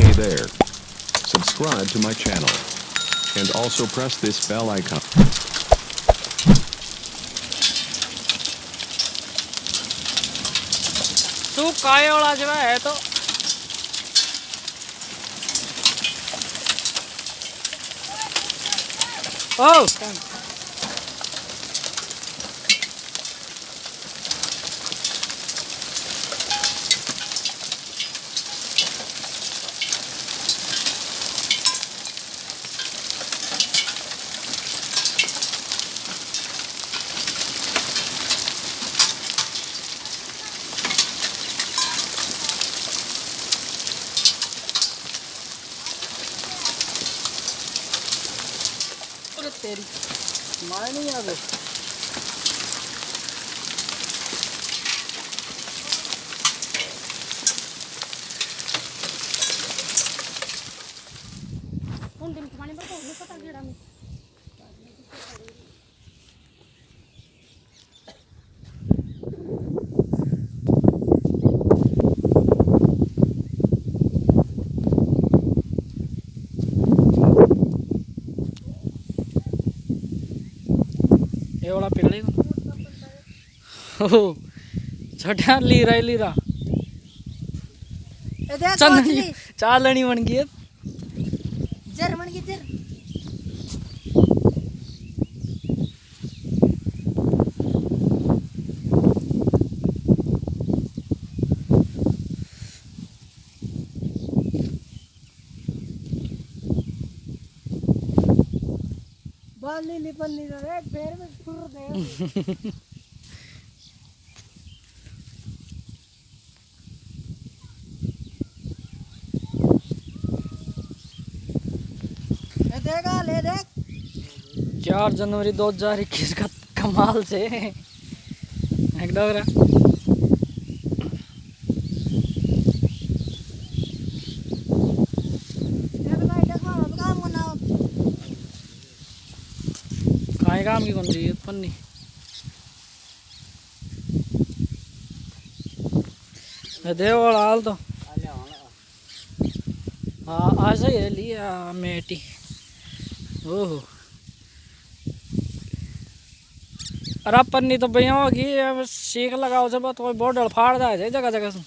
Hey there. Subscribe to my channel. And also press this bell icon. तू काय वाला जो है तो ओ तेरी मैं नहीं आ गई कौन दिन पानी पर तो नहीं पता कीड़ा में ये वाला पिघले ओ छोटा लीरा चालनी बन गई जर बन गई जर बाली लिपली रे पैर में फुर दे देगा ले देख 4 जनवरी 2021 का कमाल से एक डोगरा काम की कौन सी पन्नी दे वाला हाल तो हाँ ऐसा ही है लिया मेटी ओहो अरे पन्नी तो भैया होगी सीख लगाओ जब तो बॉर्डर फाड़ रहा है जगह जगह से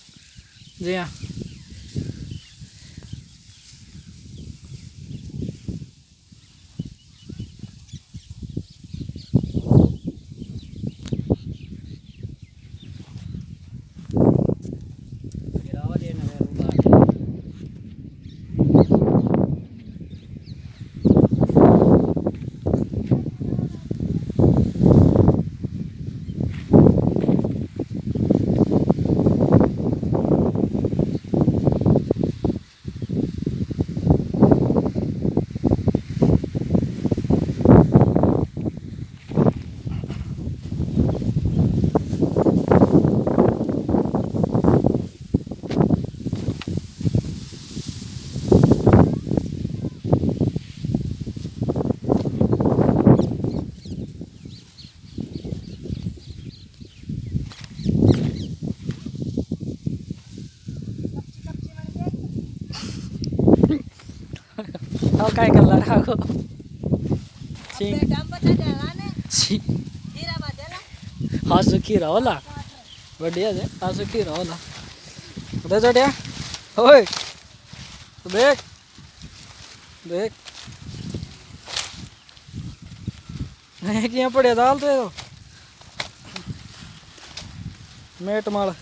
जी हाँ काय कर रहा को हाँ सुखी रहो ला बढ़िया से हाँ सुखी रहो ला उधर चढ़िया ओए तो देख देख यहाँ पड़े दाल तो मेट माल